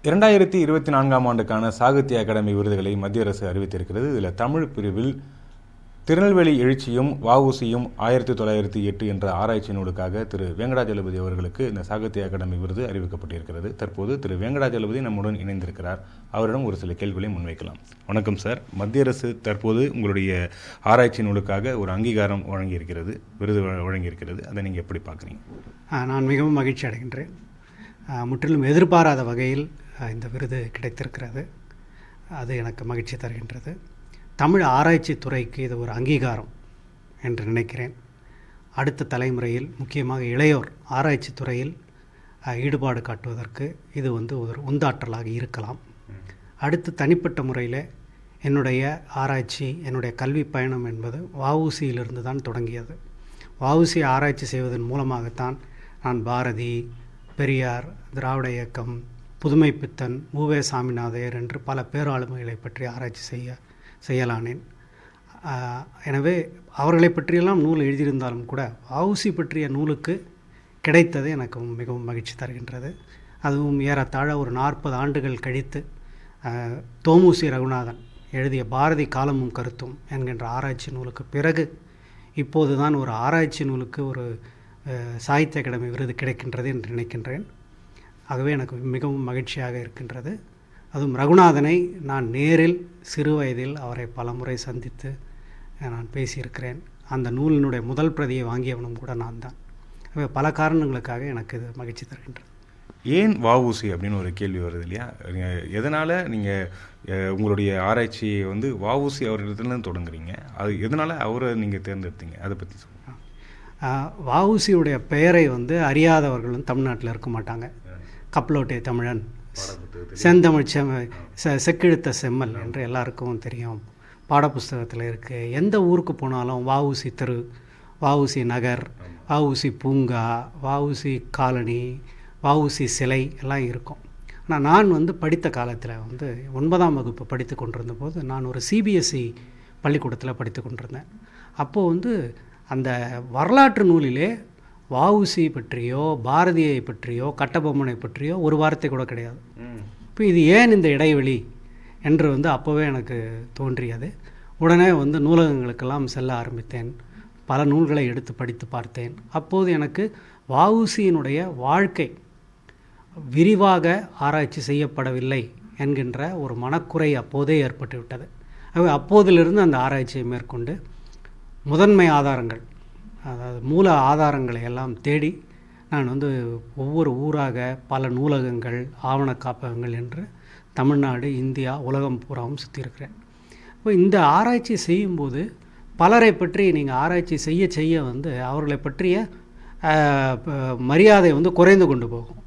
2024ஆம் ஆண்டுக்கான சாகித்ய அகாடமி விருதுகளை மத்திய அரசு அறிவித்திருக்கிறது. இதில் தமிழ் பிரிவில் திருநெல்வேலி எழுச்சியும் வஉசியும் 1908 என்ற ஆராய்ச்சி நூலுக்காக திரு வெங்கடாஜலபதி அவர்களுக்கு இந்த சாகித்ய அகாடமி விருது அறிவிக்கப்பட்டிருக்கிறது. தற்போது திரு வெங்கடாஜலபதி நம்முடன் இணைந்திருக்கிறார். அவரிடம் ஒரு சில கேள்விகளை முன்வைக்கலாம். வணக்கம் சார். மத்திய அரசு தற்போது உங்களுடைய ஆராய்ச்சி நூலுக்காக ஒரு அங்கீகாரம் வழங்கியிருக்கிறது, விருது வழங்கியிருக்கிறது. அதை நீங்கள் எப்படி பார்க்குறீங்க? நான் மிகவும் மகிழ்ச்சி அடைகின்றேன். முற்றிலும் எதிர்பாராத வகையில் இந்த விருது கிடைத்திருக்கிறது. அது எனக்கு மகிழ்ச்சி தருகின்றது. தமிழ் ஆராய்ச்சி துறைக்கு இது ஒரு அங்கீகாரம் என்று நினைக்கிறேன். அடுத்த தலைமுறையில் முக்கியமாக இளையோர் ஆராய்ச்சி துறையில் ஈடுபாடு காட்டுவதற்கு இது ஒரு உந்தாற்றலாக இருக்கலாம். அடுத்து தனிப்பட்ட முறையில் என்னுடைய ஆராய்ச்சி, என்னுடைய கல்வி பயணம் என்பது வஉசியிலிருந்து தான் தொடங்கியது. வஉசி ஆராய்ச்சி செய்வதன் மூலமாகத்தான் நான் பாரதி, பெரியார், திராவிட இயக்கம், புதுமை பித்தன், உவே சாமிநாதையர் என்று பல பேராளுமைகளை பற்றி ஆராய்ச்சி செய்யலானேன். எனவே அவர்களை பற்றியெல்லாம் நூல் எழுதியிருந்தாலும் கூட வஉசி பற்றிய நூலுக்கு கிடைத்தது எனக்கு மிகவும் மகிழ்ச்சி தருகின்றது. அதுவும் ஏறத்தாழ ஒரு 40 ஆண்டுகள் கழித்து தோமுசி ரகுநாதன் எழுதிய பாரதி காலமும் கருத்தும் என்கின்ற ஆராய்ச்சி நூலுக்கு பிறகு இப்போது தான் ஒரு ஆராய்ச்சி நூலுக்கு ஒரு சாகித்ய அகாடமி விருது கிடைக்கின்றது என்று நினைக்கின்றேன். ஆகவே எனக்கு மிகவும் மகிழ்ச்சியாக இருக்கின்றது. அதுவும் ரகுநாதனை நான் நேரில் சிறு வயதில் அவரை பல முறை சந்தித்து நான் பேசியிருக்கிறேன். அந்த நூலினுடைய முதல் பிரதியை வாங்கியவனும் கூட நான் தான். பல காரணங்களுக்காக எனக்கு இது மகிழ்ச்சி தருகின்றது. ஏன் வஉசி அப்படின்னு ஒரு கேள்வி வருது இல்லையா? எதனால் நீங்கள் உங்களுடைய ஆராய்ச்சியை வஉசி அவர்களிடத்துலேருந்து தொடங்குறீங்க? அது எதனால் அவரை நீங்கள் தேர்ந்தெடுத்தீங்க? அதை பற்றி சொல்லுங்கள். வஉசியுடைய பெயரை அறியாதவர்களும் தமிழ்நாட்டில் இருக்க மாட்டாங்க. கப்பலோட்டிய தமிழன், செந்தமிழ் செக்கிழுத்த செம்மல் என்று எல்லாருக்கும் தெரியும். பாடப்புஸ்தகத்தில் இருக்குது. எந்த ஊருக்கு போனாலும் வஉசி தெரு, வஉசி நகர், வஉசி பூங்கா, வஉசி காலனி, வஉசி சிலை எல்லாம் இருக்கும். ஆனால் நான் படித்த காலத்தில் 9ஆம் வகுப்பு படித்து கொண்டிருந்த போது நான் ஒரு சிபிஎஸ்சி பள்ளிக்கூடத்தில் படித்து கொண்டிருந்தேன். அப்போது அந்த வரலாற்று நூலிலே வஉசி பற்றியோ பாரதியை பற்றியோ கட்டபொம்மனை பற்றியோ ஒரு வார்த்தை கூட கிடையாது. இப்போ இது ஏன் இந்த இடைவெளி என்று அப்போவே எனக்கு தோன்றியது. உடனே நூலகங்களுக்கெல்லாம் செல்ல ஆரம்பித்தேன். பல நூல்களை எடுத்து படித்து பார்த்தேன். அப்போது எனக்கு வஉசியினுடைய வாழ்க்கை விரிவாக ஆராய்ச்சி செய்யப்படவில்லை என்கின்ற ஒரு மனக்குறை அப்போதே ஏற்பட்டுவிட்டது. அப்போதிலிருந்து அந்த ஆராய்ச்சியை மேற்கொண்டு முதன்மை ஆதாரங்கள், அதாவது மூல ஆதாரங்களை எல்லாம் தேடி நான் ஒவ்வொரு ஊராக பல நூலகங்கள், ஆவண காப்பகங்கள் என்று தமிழ்நாடு, இந்தியா, உலகம் பூராவும் சுற்றியிருக்கிறேன். இப்போ இந்த ஆராய்ச்சி செய்யும்போது பலரை பற்றி நீங்கள் ஆராய்ச்சி செய்ய அவர்களை பற்றிய மரியாதை குறைந்து கொண்டு போகும்.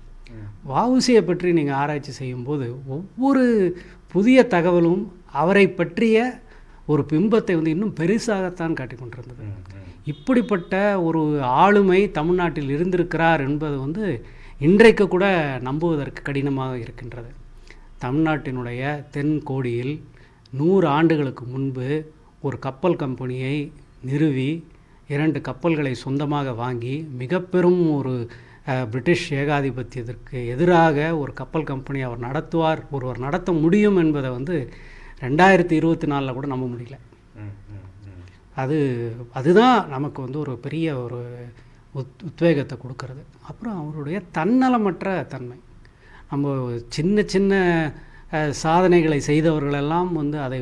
வஉசியை பற்றி நீங்கள் ஆராய்ச்சி செய்யும்போது ஒவ்வொரு புதிய தகவலும் அவரை பற்றிய ஒரு பிம்பத்தை இன்னும் பெருசாகத்தான் காட்டிக் கொண்டிருந்தது. இப்படிப்பட்ட ஒரு ஆளுமை தமிழ்நாட்டில் இருந்திருக்கிறார் என்பது இன்றைக்கு கூட நம்புவதற்கு கடினமாக இருக்கின்றது. தமிழ்நாட்டினுடைய தென்கோடியில் 100 ஆண்டுகளுக்கு முன்பு ஒரு கப்பல் கம்பெனியை நிறுவி 2 கப்பல்களை சொந்தமாக வாங்கி மிக பெரும் ஒரு பிரிட்டிஷ் ஏகாதிபத்தியத்திற்கு எதிராக ஒரு கப்பல் கம்பெனி ஒருவர் நடத்த முடியும் என்பதை 2024 கூட நம்ப முடியல. அதுதான் நமக்கு ஒரு பெரிய ஒரு உத்வேகத்தை கொடுக்கறது. அப்புறம் அவருடைய தன்னலமற்ற தன்மை. நம்ம சின்ன சின்ன சாதனைகளை செய்தவர்களெல்லாம் அதை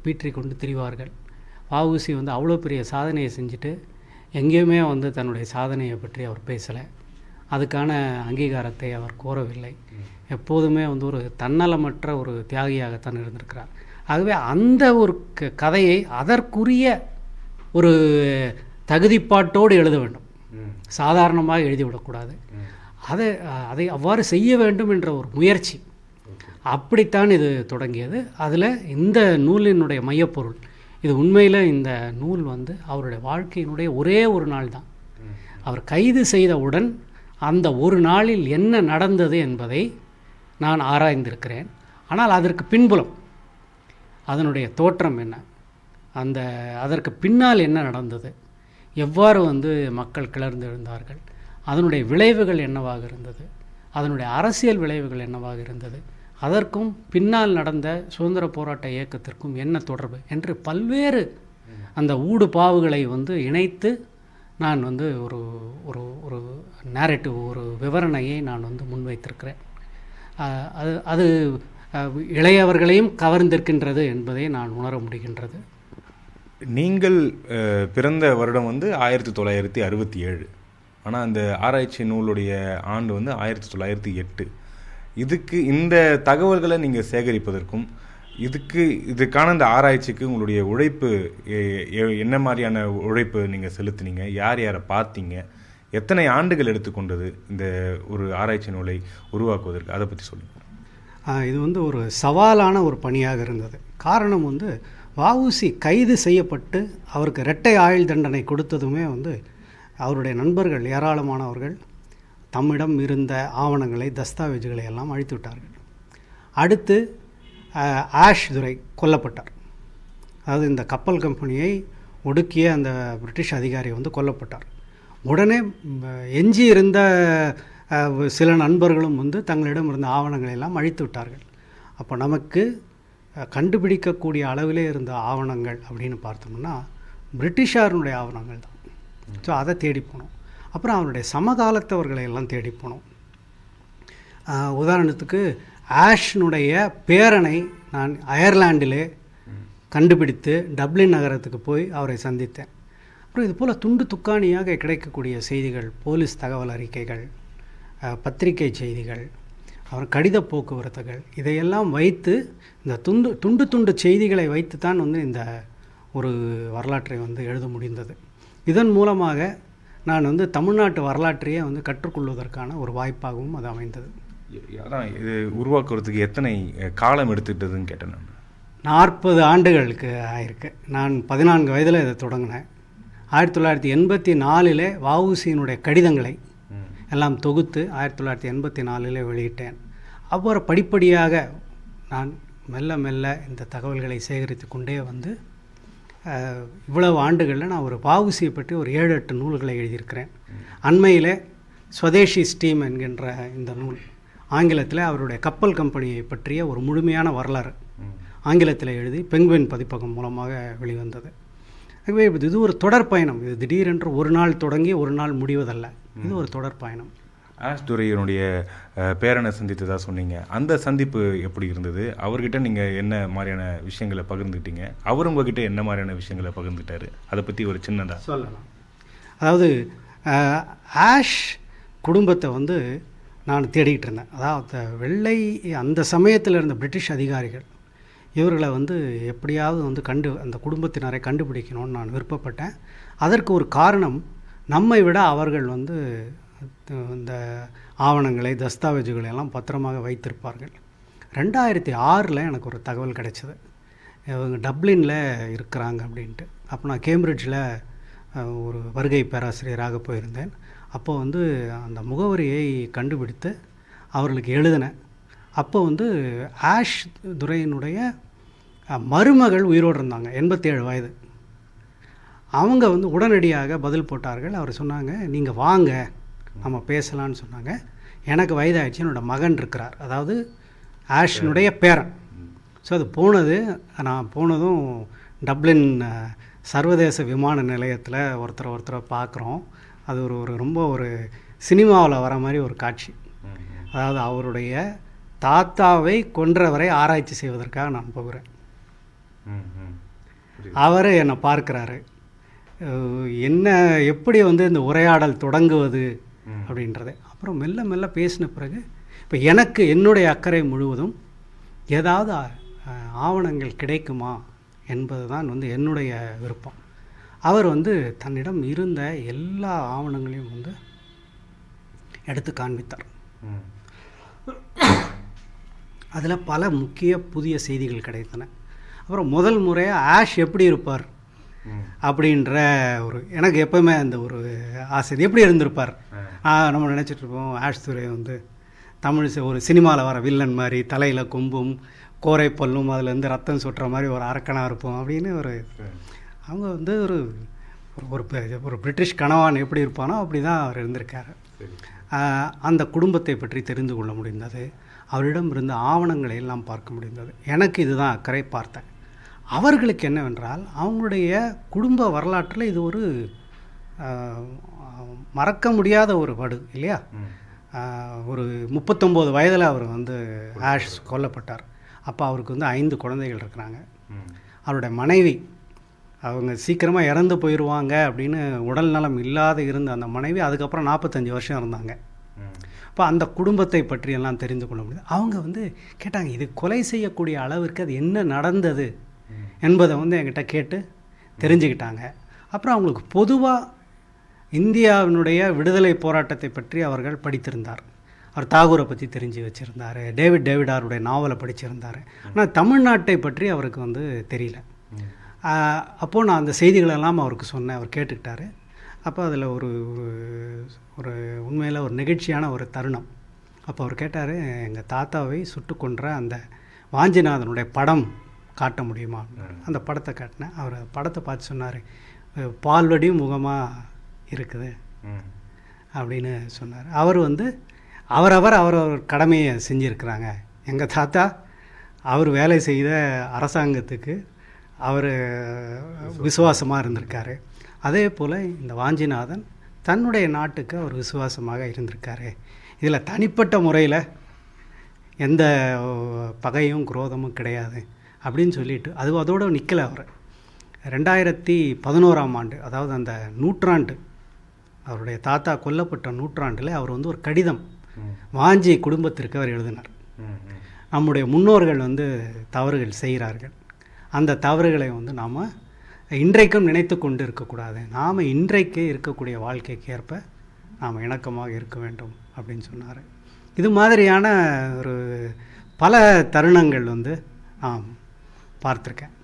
பீற்றி கொண்டு திரிவார்கள். வஉசி அவ்வளோ பெரிய சாதனையை செஞ்சுட்டு எங்கேயுமே தன்னுடைய சாதனையை பற்றி அவர் பேசலை. அதுக்கான அங்கீகாரத்தை அவர் கோரவில்லை. எப்போதுமே ஒரு தன்னலமற்ற ஒரு தியாகியாகத்தான் இருந்திருக்கிறார். ஆகவே அந்த ஒரு கதையை அதற்குரிய ஒரு தகுதிப்பாட்டோடு எழுத வேண்டும். சாதாரணமாக எழுதிவிடக்கூடாது. அதை அவ்வாறு செய்ய வேண்டும் என்ற ஒரு முயற்சி, அப்படித்தான் இது தொடங்கியது. அதில் இந்த நூலினுடைய மையப்பொருள் இது. உண்மையில் இந்த நூல் அவருடைய வாழ்க்கையினுடைய ஒரே ஒரு நாள் தான். அவர் கைது செய்தவுடன் அந்த ஒரு நாளில் என்ன நடந்தது என்பதை நான் ஆராய்ந்திருக்கிறேன். ஆனால் அதற்கு பின்புலம், அதனுடைய தோற்றம் என்ன, அதற்கு பின்னால் என்ன நடந்தது, எவ்வாறு மக்கள் கிளர்ந்து எழுந்தார்கள், அதனுடைய விளைவுகள் என்னவாக இருந்தது, அதனுடைய அரசியல் விளைவுகள் என்னவாக இருந்தது, அதற்கும் பின்னால் நடந்த சுதந்திர போராட்ட இயக்கத்திற்கும் என்ன தொடர்பு என்று பல்வேறு அந்த ஊடு பாவுகளை வந்து இணைத்து நான் வந்து ஒரு ஒரு ஒரு நேரேட்டிவ், ஒரு விவரணையை நான் வந்து முன்வைத்திருக்கிறேன். அது அது இளையவர்களையும் கவர்ந்திருக்கின்றது என்பதை நான் உணர முடிகின்றது. நீங்கள் பிறந்த வருடம் வந்து 1967, ஆனால் அந்த ஆராய்ச்சி நூலுடைய ஆண்டு வந்து 1908. இதுக்கு இந்த தகவல்களை நீங்கள் சேகரிப்பதற்கும் இதுக்கான இந்த ஆராய்ச்சிக்கு உங்களுடைய உழைப்பு என்ன மாதிரியான உழைப்பு நீங்கள் செலுத்தினீங்க, யார் யாரை பார்த்தீங்க, எத்தனை ஆண்டுகள் எடுத்துக்கொண்டது இந்த ஒரு ஆராய்ச்சி நூலை உருவாக்குவதற்கு, அதை பற்றி சொல்லுங்கள். இது வந்து ஒரு சவாலான ஒரு பணியாக இருந்தது. காரணம் வந்து வஉசி கைது செய்யப்பட்டு அவருக்கு இரட்டை ஆயுள் தண்டனை கொடுத்ததுமே வந்து அவருடைய நண்பர்கள் ஏராளமானவர்கள் தம்மிடம் இருந்த ஆவணங்களை, தஸ்தாவேஜுகளை எல்லாம் அழித்து விட்டார்கள். அடுத்து ஆஷ் துரை கொல்லப்பட்டார். அதாவது இந்த கப்பல் கம்பெனியை ஒடுக்கிய அந்த பிரிட்டிஷ் அதிகாரி வந்து கொல்லப்பட்டார். உடனே எஞ்சி இருந்த சில நண்பர்களும் வந்து தங்களிடம் இருந்த ஆவணங்களை எல்லாம் அழித்து விட்டார்கள். அப்போ நமக்கு கண்டுபிடிக்கக்கூடிய அளவிலே இருந்த ஆவணங்கள் அப்படின்னு பார்த்தோம்னா பிரிட்டிஷாருடைய ஆவணங்கள் தான். ஸோ அதை தேடி போனோம். அப்புறம் அவருடைய சமகாலத்தவர்களை எல்லாம் தேடி போனோம். உதாரணத்துக்கு ஆஷ்னுடைய பேரனை நான் அயர்லாண்டிலே கண்டுபிடித்து டப்ளின் நகரத்துக்கு போய் அவரை சந்தித்தேன். அப்புறம் இது போல் துண்டு துக்காணியாக கிடைக்கக்கூடிய செய்திகள், போலீஸ் தகவல் அறிக்கைகள், பத்திரிகை செய்திகள், அப்புறம் கடித போக்குவரத்துகள், இதையெல்லாம் வைத்து இந்த துண்டு செய்திகளை வைத்து தான் வந்து இந்த ஒரு வரலாற்றை வந்து எழுத முடிந்தது. இதன் மூலமாக நான் வந்து தமிழ்நாட்டு வரலாற்றையே வந்து கற்றுக்கொள்வதற்கான ஒரு வாய்ப்பாகவும் அது அமைந்தது. அதான் இது உருவாக்குறதுக்கு எத்தனை காலம் எடுத்துக்கிட்டதுன்னு கேட்டேன். நான் 40 ஆண்டுகளுக்கு ஆயிருக்கு. நான் 14 வயதில் இதை தொடங்கினேன். 1984 வஉசியினுடைய கடிதங்களை எல்லாம் தொகுத்து 1984 வெளியிட்டேன். அப்புறம் படிப்படியாக நான் மெல்ல மெல்ல இந்த தகவல்களை சேகரித்து கொண்டே வந்து இவ்வளவு ஆண்டுகளில் நான் ஒரு வஉசியை பற்றி ஒரு 7-8 நூல்களை எழுதியிருக்கிறேன். அண்மையில் ஸ்வதேஷி ஸ்டீம் என்கின்ற இந்த நூல் ஆங்கிலத்தில் அவருடைய கப்பல் கம்பெனியை பற்றிய ஒரு முழுமையான வரலாறு ஆங்கிலத்தில் எழுதி பெங்குவின் பதிப்பகம் மூலமாக வெளிவந்தது. ஆகவே இது ஒரு தொடர் பயணம். இது திடீரென்று ஒரு நாள் தொடங்கி ஒரு நாள் முடிவதல்ல. இது ஒரு தொடர் பயணம். ஆஷ் துரையினுடைய பேரனை சந்தித்ததாக சொன்னீங்க. அந்த சந்திப்பு எப்படி இருந்தது? அவர்கிட்ட நீங்கள் என்ன மாதிரியான விஷயங்களை பகிர்ந்துக்கிட்டீங்க? அவர் உங்ககிட்ட என்ன மாதிரியான விஷயங்களை பகிர்ந்துட்டாரு? அதை பற்றி ஒரு சின்னதாக சொல்லலாம். அதாவது ஆஷ் குடும்பத்தை வந்து நான் தேடிக்கிட்டு இருந்தேன். அதாவது வெள்ளை அந்த சமயத்தில் இருந்த பிரிட்டிஷ் அதிகாரிகள் இவர்களை வந்து எப்படியாவது வந்து அந்த குடும்பத்தினரை கண்டுபிடிக்கணும்னு நான் விருப்பப்பட்டேன். அதற்கு ஒரு காரணம், நம்மை விட அவர்கள் வந்து இந்த ஆவணங்களை, தஸ்தாவேஜுகளை எல்லாம் பத்திரமாக வைத்திருப்பார்கள். 2006 எனக்கு ஒரு தகவல் கிடைச்சது, இவங்க டப்ளினில் இருக்கிறாங்க அப்படின்ட்டு. அப்போ நான் கேம்பிரிட்ஜில் ஒரு வருகை பேராசிரியராக போயிருந்தேன். அப்போ வந்து அந்த முகவரியை கண்டுபிடித்து அவர்களுக்கு எழுதினேன். அப்போ வந்து ஆஷ் துரையினுடைய மருமகள் உயிரோடு இருந்தாங்க, 87 வயது. அவங்க வந்து உடனடியாக பதில் போட்டார்கள். அவர் சொன்னாங்க, நீங்கள் வாங்க நம்ம பேசலான்னு சொன்னாங்க. எனக்கு வயதாகிடுச்சு, என்னோடய மகன் இருக்கிறார், அதாவது ஆஷ்னுடைய பேரன். ஸோ அது நான் போனதும் டப்ளின் சர்வதேச விமான நிலையத்தில் ஒருத்தரை பார்க்குறோம். அது ஒரு ரொம்ப ஒரு சினிமாவில் வர மாதிரி ஒரு காட்சி. அதாவது அவருடைய தாத்தாவை கொன்றவரை ஆராய்ச்சி செய்வதற்காக நான் போகிறேன். அவர் என்னை பார்க்குறாரு. என்ன எப்படி வந்து இந்த உரையாடல் தொடங்குவது அப்படின்றது. அப்புறம் மெல்ல மெல்ல பேசின பிறகு இப்போ எனக்கு என்னுடைய அக்கறை முழுவதும் ஏதாவது ஆவணங்கள் கிடைக்குமா என்பது தான் வந்து என்னுடைய விருப்பம். அவர் வந்து தன்னிடம் இருந்த எல்லா ஆவணங்களையும் வந்து எடுத்து காண்பித்தார். அதில் பல முக்கிய புதிய செய்திகள் கிடைத்தன. அப்புறம் முதல் முறையாக ஆஷ் எப்படி இருப்பார் அப்படின்ற எனக்கு எப்போவுமே அந்த ஒரு ஆசை, எப்படி இருந்திருப்பார். நம்ம நினச்சிட்ருப்போம் ஆஷ் துரை வந்து தமிழ் ஒரு சினிமாவில் வர வில்லன் மாதிரி, தலையில் கொம்பும் கோரை பல்லும் அதுலேருந்து ரத்தம் சுட்டுற மாதிரி ஒரு அரக்கனாக இருப்போம் அப்படின்னு அவங்க வந்து ஒரு பிரிட்டிஷ் கணவான் எப்படி இருப்பானோ அப்படி தான் அவர் இருந்திருக்காரு. அந்த குடும்பத்தை பற்றி தெரிந்து கொள்ள முடிந்தது. அவரிடம் இருந்த ஆவணங்களை எல்லாம் பார்க்க முடிந்தது. எனக்கு இதுதான் அக்கறை பார்த்தேன். அவர்களுக்கு என்னவென்றால் அவங்களுடைய குடும்ப வரலாற்றில் இது ஒரு மறக்க முடியாத ஒரு படு இல்லையா. ஒரு 39 வயதில் அவர் வந்து ஆஷ் கொல்லப்பட்டார். அப்போ அவருக்கு வந்து 5 குழந்தைகள் இருக்கிறாங்க. அவருடைய மனைவி அவங்க சீக்கிரமாக இறந்து போயிடுவாங்க அப்படின்னு உடல் நலம் இல்லாத இருந்த அந்த மனைவி அதுக்கப்புறம் 45 வருஷம் இருந்தாங்க. இப்போ அந்த குடும்பத்தை பற்றியெல்லாம் தெரிந்து கொள்ள முடியுது. அவங்க வந்து கேட்டாங்க, இது கொலை செய்யக்கூடிய அளவிற்கு அது என்ன நடந்தது என்பதை வந்து என்கிட்ட கேட்டு தெரிஞ்சுக்கிட்டாங்க. அப்புறம் அவங்களுக்கு பொதுவாக இந்தியாவினுடைய விடுதலை போராட்டத்தை பற்றி அவர்கள் படித்திருந்தார். அவர் தாகூரை பற்றி தெரிஞ்சு வச்சுருந்தார், டேவிடாருடைய நாவலை படிச்சிருந்தார். ஆனால் தமிழ்நாட்டை பற்றி அவருக்கு வந்து தெரியல. அப்போது நான் அந்த செய்திகளெல்லாம் அவருக்கு சொன்னேன். அவர் கேட்டுக்கிட்டார். அப்போ அதில் ஒரு ஒரு உண்மையில் ஒரு நெகிழ்ச்சியான ஒரு தருணம். அப்போ அவர் கேட்டார், எங்கள் தாத்தாவை சுட்டு கொன்ற அந்த வாஞ்சிநாதனுடைய படம் காட்ட முடியுமா? அந்த படத்தை காட்டினேன். அவர் படத்தை பார்த்து சொன்னார், பால்வடி முகமாக இருக்குது அப்படின்னு சொன்னார். அவர் வந்து அவரவர் கடமையை செஞ்சுருக்கிறாங்க. எங்கள் தாத்தா அவர் வேலை செய்த அரசாங்கத்துக்கு அவர் விசுவாசமாக இருந்திருக்காரு. அதே போல் இந்த வாஞ்சிநாதன் தன்னுடைய நாட்டுக்கு அவர் விசுவாசமாக இருந்திருக்காரு. இதில் தனிப்பட்ட முறையில் எந்த பகையும் குரோதமும் கிடையாது அப்படின்னு சொல்லிட்டு அதோடு நிற்கலை. அவர் 2011ஆம் ஆண்டு, அதாவது அந்த நூற்றாண்டு, அவருடைய தாத்தா கொல்லப்பட்ட நூற்றாண்டில் அவர் வந்து ஒரு கடிதம் வாஞ்சி குடும்பத்திற்கு அவர் எழுதினார். நம்முடைய முன்னோர்கள் வந்து தவறுகள் செய்கிறார்கள், அந்த தவறுகளை வந்து நாம் இன்றைக்கும் நினைத்து கொண்டு இருக்கக்கூடாது, நாம் இன்றைக்கு இருக்கக்கூடிய வாழ்க்கைக்கு ஏற்ப நாம் இணக்கமாக இருக்க வேண்டும் அப்படின்னு சொன்னார். இது மாதிரியான ஒரு பல தருணங்கள் வந்து நான் பார்த்துருக்கேன்.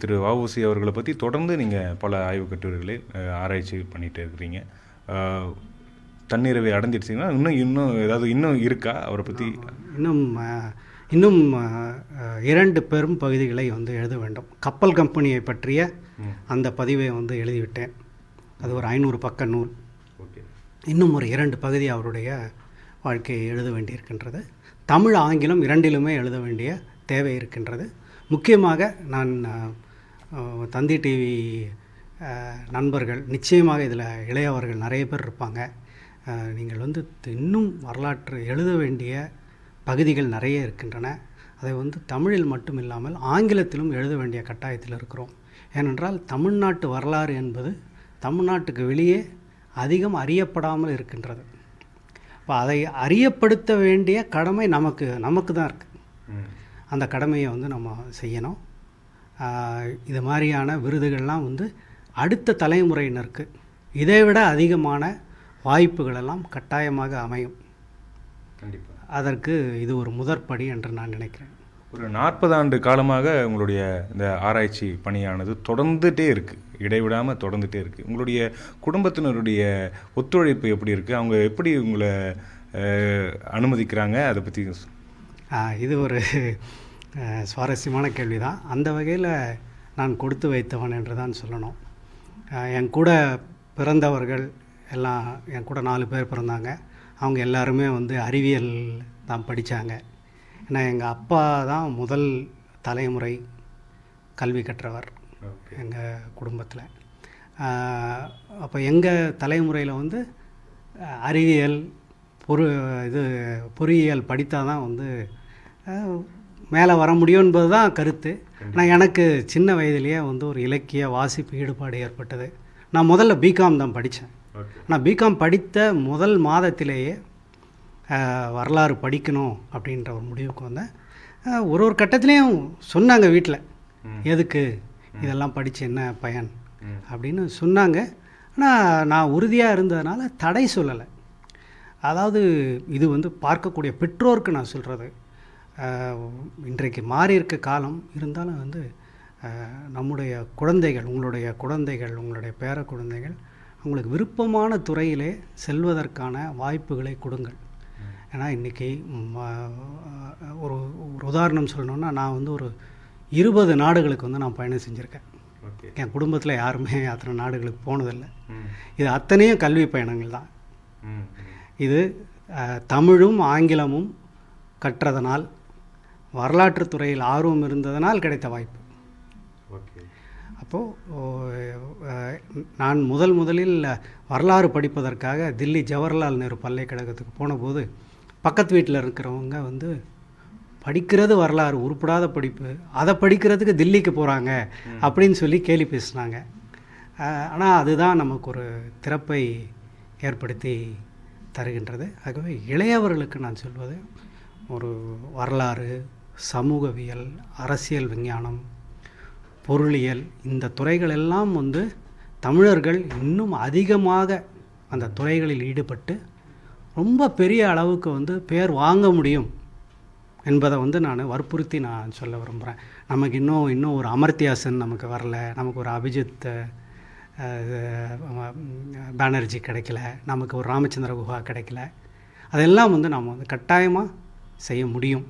திரு வஉசி அவர்களை பற்றி தொடர்ந்து நீங்கள் பல ஆய்வு கட்டுரைகளை ஆராய்ச்சி பண்ணிகிட்டே இருக்கிறீங்க. தன்னிறைவை அடைஞ்சிடுச்சிங்கன்னா இன்னும் ஏதாவது இன்னும் இருக்கா அவரை பற்றி? இன்னும் 2 பெரும் பகுதிகளை வந்து எழுத வேண்டும். கப்பல் கம்பெனியை பற்றிய அந்த பதிவை வந்து எழுதிவிட்டேன். அது ஒரு 500 பக்க நூல். இன்னும் ஒரு 2 பகுதி அவருடைய வாழ்க்கையை எழுத வேண்டியிருக்கின்றது. தமிழ் ஆங்கிலம் 2லுமே எழுத வேண்டிய தேவை இருக்கின்றது. முக்கியமாக நான் தந்தி டிவி நண்பர்கள், நிச்சயமாக இதில் இளையவர்கள் நிறைய பேர் இருப்பாங்க. நீங்கள் வந்து இன்னும் வரலாற்று எழுத வேண்டிய பகுதிகள் நிறைய இருக்கின்றன. அதை வந்து தமிழில் மட்டும் இல்லாமல் ஆங்கிலத்திலும் எழுத வேண்டிய கட்டாயத்தில் இருக்கிறோம். ஏனென்றால் தமிழ்நாட்டு வரலாறு என்பது தமிழ்நாட்டுக்கு வெளியே அதிகம் அறியப்படாமல் இருக்கின்றது. இப்போ அதை அறியப்படுத்த வேண்டிய கடமை நமக்கு தான் இருக்குது. அந்த கடமையை வந்து நம்ம செய்யணும். இது மாதிரியான விருதுகள்லாம் வந்து அடுத்த தலைமுறையினருக்கு இதைவிட அதிகமான வாய்ப்புகளெல்லாம் கட்டாயமாக அமையும். கண்டிப்பாக அதற்கு இது ஒரு முதற்படி என்று நான் நினைக்கிறேன். ஒரு 40 ஆண்டு காலமாக உங்களுடைய இந்த ஆராய்ச்சி பணியானது தொடர்ந்துகிட்டே இருக்குது, இடைவிடாமல் தொடர்ந்துகிட்டே இருக்குது. உங்களுடைய குடும்பத்தினருடைய ஒத்துழைப்பு எப்படி இருக்குது? அவங்க எப்படி உங்களை அனுமதிக்கிறாங்க? அதை பற்றி இது ஒரு சுவாரஸ்யமான கேள்வி தான். அந்த வகையில் நான் கொடுத்து வைத்தவன் என்று தான் சொல்லணும். என் கூட பிறந்தவர்கள் எல்லாம், என் கூட 4 பேர் பிறந்தாங்க. அவங்க எல்லாருமே வந்து அறிவியல் தான் படித்தாங்க. ஏன்னா எங்கள் அப்பா தான் முதல் தலைமுறை கல்வி கற்றவர் எங்கள் குடும்பத்தில். அப்போ எங்கள் தலைமுறையில் வந்து அறிவியல் பொறியியல் படித்தா தான் வந்து மேலே வர முடியும் என்பது தான் கருத்து. ஆனால் எனக்கு சின்ன வயதிலேயே வந்து ஒரு இலக்கிய வாசிப்பு ஈடுபாடு ஏற்பட்டது. நான் முதல்ல பிகாம் தான் படித்தேன். ஆனால் பிகாம் படித்த முதல் மாதத்திலேயே வரலாறு படிக்கணும் அப்படின்ற ஒரு முடிவுக்கு வந்தேன். ஒரு கட்டத்துலேயும் சொன்னாங்க வீட்டில், எதுக்கு இதெல்லாம் படித்து என்ன பயன் அப்படின்னு சொன்னாங்க. ஆனால் நான் உறுதியாக இருந்ததுனால தடை சொல்லலை. அதாவது இது வந்து பார்க்கக்கூடிய பெற்றோருக்கு நான் சொல்கிறது, இன்றைக்கு மாறி இருக்க காலம் இருந்தாலும் வந்து நம்முடைய குழந்தைகள், உங்களுடைய பேர குழந்தைகள் அவங்களுக்கு விருப்பமான துறையிலே செல்வதற்கான வாய்ப்புகளை கொடுங்கள். ஏன்னா இன்றைக்கி ஒரு உதாரணம் சொல்லணுன்னா, நான் வந்து ஒரு 20 நாடுகளுக்கு வந்து நான் பயணம் செஞ்சுருக்கேன். என் குடும்பத்தில் யாருமே அத்தனை நாடுகளுக்கு போனதில்லை. இது அத்தனையும் கல்வி பயணங்கள் தான். இது தமிழும் ஆங்கிலமும் கற்றதனால், வரலாற்றுத் துறையில் ஆர்வம் இருந்ததனால் கிடைத்த வாய்ப்பு. ஓகே. அப்போது நான் முதலில் வரலாறு படிப்பதற்காக தில்லி ஜவஹர்லால் நேரு பல்கலைக்கழகத்துக்கு போனபோது பக்கத்து வீட்டில் இருக்கிறவங்க வந்து படிக்கிறது வரலாறு, உருப்படாத படிப்பு, அதை படிக்கிறதுக்கு தில்லிக்கு போகிறாங்க அப்படின்னு சொல்லி கேலி பேசினாங்க. ஆனால் அதுதான் நமக்கு ஒரு திறப்பை ஏற்படுத்தி தருகின்றது. ஆகவே இளையவர்களுக்கு நான் சொல்வது, ஒரு வரலாறு, சமூகவியல், அரசியல் விஞ்ஞானம், பொருளியல், இந்த துறைகள் எல்லாம் வந்து தமிழர்கள் இன்னும் அதிகமாக அந்த துறைகளில் ஈடுபட்டு ரொம்ப பெரிய அளவுக்கு வந்து பேர் வாங்க முடியும் என்பதை வந்து நான் வற்புறுத்தி நான் சொல்ல விரும்புகிறேன். நமக்கு இன்னும் ஒரு அமர்த்தியா சென் நமக்கு வரல, நமக்கு ஒரு அபிஜித் பானர்ஜி கிடைக்கல, நமக்கு ஒரு ராமச்சந்திர குஹா கிடைக்கல. அதெல்லாம் வந்து நாம் வந்து கட்டாயமாக செய்ய முடியும்.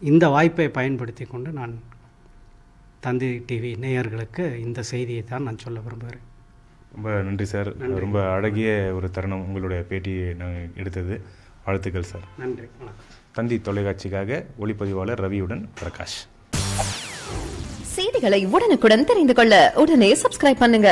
இந்த வாய்ப்பை பயன்படுத்தி கொண்டு நான் தந்தி டிவி நேயர்களுக்கு இந்த செய்தியை தான் நான் சொல்ல விரும்புகிறேன். ரொம்ப நன்றி சார். ரொம்ப அழகிய ஒரு தருணம் உங்களுடைய பேட்டியை நான் எடுத்தது. வாழ்த்துக்கள் சார். நன்றி, வணக்கம். தந்தி தொலைக்காட்சிக்காக ஒளிப்பதிவாளர் ரவியுடன் பிரகாஷ். செய்திகளை உடனுக்குடன் தெரிந்து கொள்ள உடனே சப்ஸ்கிரைப் பண்ணுங்க.